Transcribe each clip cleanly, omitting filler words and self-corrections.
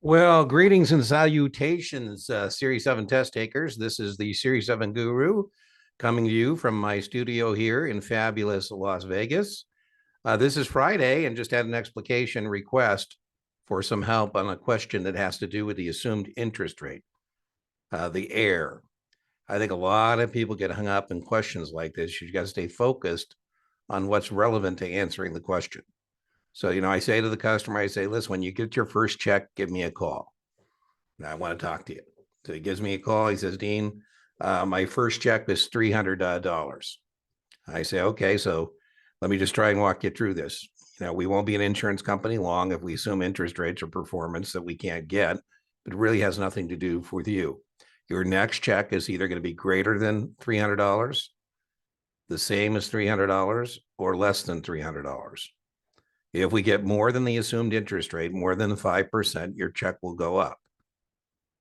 Well, greetings and salutations, Series 7 test takers. This is the Series 7 Guru coming to you from my studio here in fabulous Las Vegas. This is Friday and just had an explication request for some help on a question that has to do with the assumed interest rate, the AIR. I think a lot of people get hung up in questions like this. You got to stay focused on what's relevant to answering the question. So, I say to the customer, I say, listen, when you get your first check, give me a call. And I want to talk to you. So he gives me a call. He says, Dean, my first check was $300. I say, okay, so let me just try and walk you through this. We won't be an insurance company long if we assume interest rates or performance that we can't get, but it really has nothing to do with you. Your next check is either going to be greater than $300, the same as $300, or less than $300. If we get more than the assumed interest rate, more than 5%, your check will go up.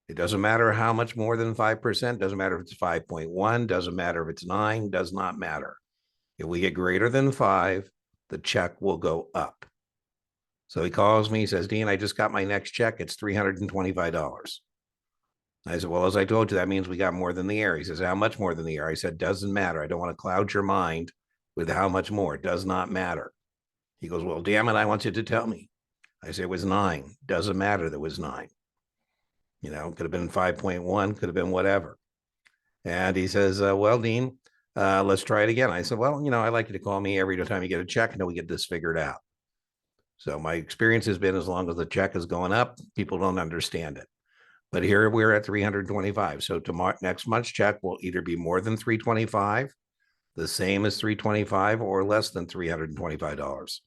It doesn't matter how much more than 5%, doesn't matter if it's 5.1, doesn't matter if it's 9, does not matter. If we get greater than 5, the check will go up. So he calls me, he says, Dean, I just got my next check. It's $325. I said, well, as I told you, that means we got more than the AIR. He says, how much more than the AIR? I said, doesn't matter. I don't want to cloud your mind with how much more. It does not matter. He goes, well, damn it, I want you to tell me. I say, it was 9. Doesn't matter that it was 9. Could have been 5.1, could have been whatever. And he says, well, Dean, let's try it again. I said, well, I'd like you to call me every time you get a check until we get this figured out. So my experience has been as long as the check is going up, people don't understand it. But here we're at 325. So tomorrow, next month's check will either be more than 325, the same as 325, or less than $325,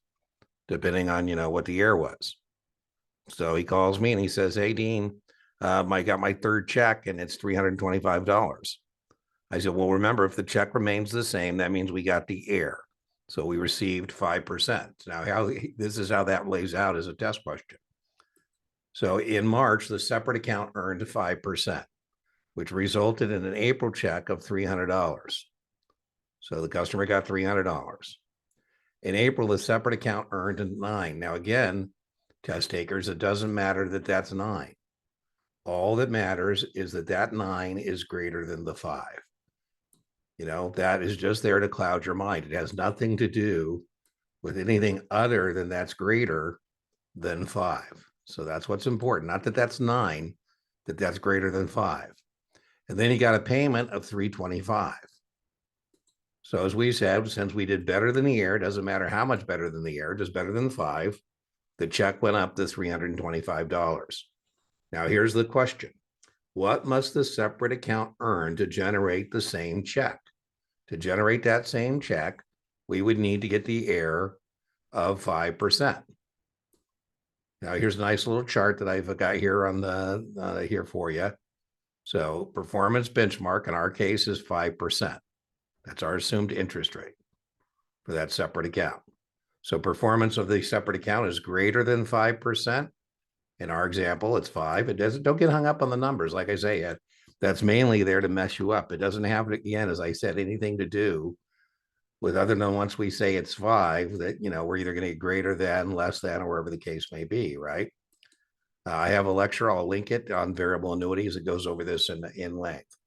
depending on, what the AIR was. So he calls me and he says, hey, Dean, I got my third check and it's $325. I said, well, remember, if the check remains the same, that means we got the AIR. So we received 5%. Now, this is how that lays out as a test question. So in March, the separate account earned 5%, which resulted in an April check of $300. So the customer got $300. In April, the separate account earned 9. Now, again, test takers, it doesn't matter that that's 9. All that matters is that 9 is greater than the 5. That is just there to cloud your mind. It has nothing to do with anything other than that's greater than 5. So that's what's important. Not that that's 9, that that's greater than 5. And then he got a payment of $325. So as we said, since we did better than the AIR, doesn't matter how much better than the AIR, just better than 5, the check went up to $325. Now here's the question. What must the separate account earn to generate the same check? To generate that same check, we would need to get the AIR of 5%. Now, here's a nice little chart that I've got here on the here for you. So performance benchmark in our case is 5%. That's our assumed interest rate for that separate account. So performance of the separate account is greater than 5%. In our example, it's 5. Don't get hung up on the numbers. Like I say, that's mainly there to mess you up. It doesn't have, again, as I said, anything to do with other than once we say it's 5, that, we're either going to get greater than, less than, or wherever the case may be, right? I have a lecture, I'll link it, on variable annuities. It goes over this in length.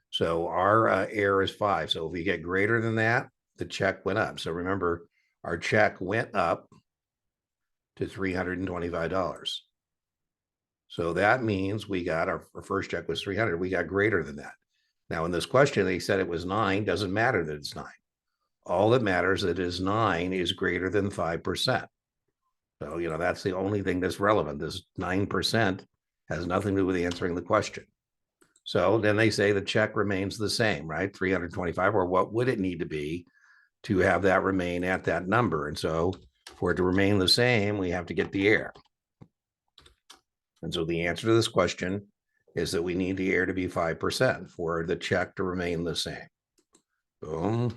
So our AIR is 5. So if we get greater than that, the check went up. So remember, our check went up to $325. So that means we got our first check was 300. We got greater than that. Now in this question, they said it was 9. Doesn't matter that it's 9. All that matters that is 9 is greater than 5%. So, that's the only thing that's relevant. This 9% has nothing to do with answering the question. So then they say the check remains the same, right? 325, or what would it need to be to have that remain at that number? And so for it to remain the same, we have to get the AIR. And so the answer to this question is that we need the AIR to be 5% for the check to remain the same. Boom.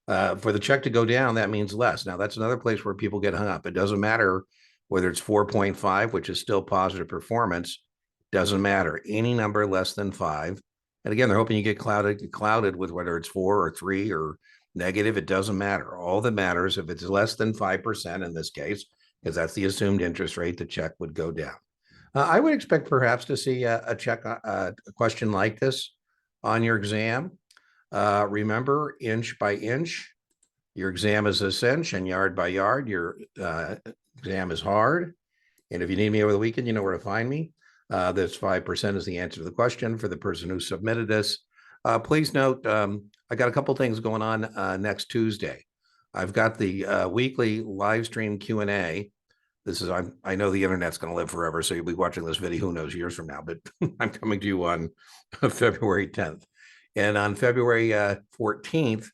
For the check to go down, that means less. Now, that's another place where people get hung up. It doesn't matter whether it's 4.5, which is still positive performance. Doesn't matter. Any number less than 5. And again, they're hoping you get clouded with whether it's 4 or 3 or negative. It doesn't matter. All that matters, if it's less than 5% in this case, because that's the assumed interest rate. The check would go down. I would expect perhaps to see a question like this on your exam. Remember, inch by inch, your exam is a cinch, and yard by yard, your exam is hard. And if you need me over the weekend, you know where to find me. This 5% is the answer to the question for the person who submitted this. Please note, I got a couple things going on next Tuesday. I've got the weekly live stream Q&A. This is, I know the internet's going to live forever, so you'll be watching this video, who knows, years from now, but I'm coming to you on February 10th. And on February 14th,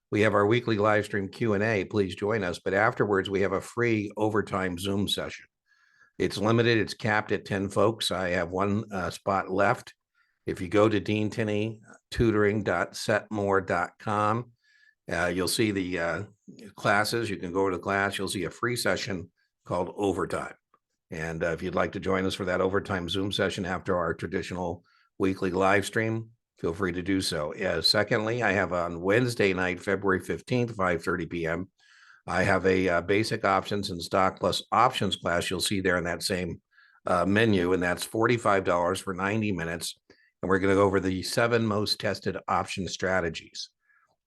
we have our weekly live stream Q&A. Please join us. But afterwards, we have a free overtime Zoom session. It's limited. It's capped at 10 folks. I have one spot left. If you go to deantinneytutoring.setmore.com, you'll see the classes. You can go to the class. You'll see a free session called Overtime. And if you'd like to join us for that overtime Zoom session after our traditional weekly live stream, feel free to do so. Secondly, I have on Wednesday night, February 15th, 5:30 p.m., I have a basic options and stock plus options class. You'll see there in that same menu, and that's $45 for 90 minutes. And we're going to go over the 7 most tested option strategies.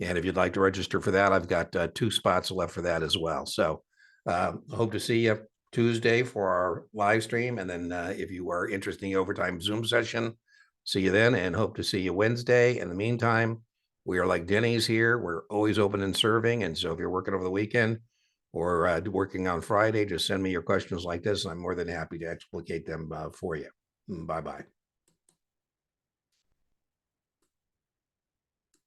And if you'd like to register for that, I've got 2 spots left for that as well. So hope to see you Tuesday for our live stream. And then if you are interested in the overtime Zoom session, see you then, and hope to see you Wednesday. In the meantime, we are like Denny's here. We're always open and serving. And so if you're working over the weekend or working on Friday, just send me your questions like this. I'm more than happy to explicate them for you. Bye-bye.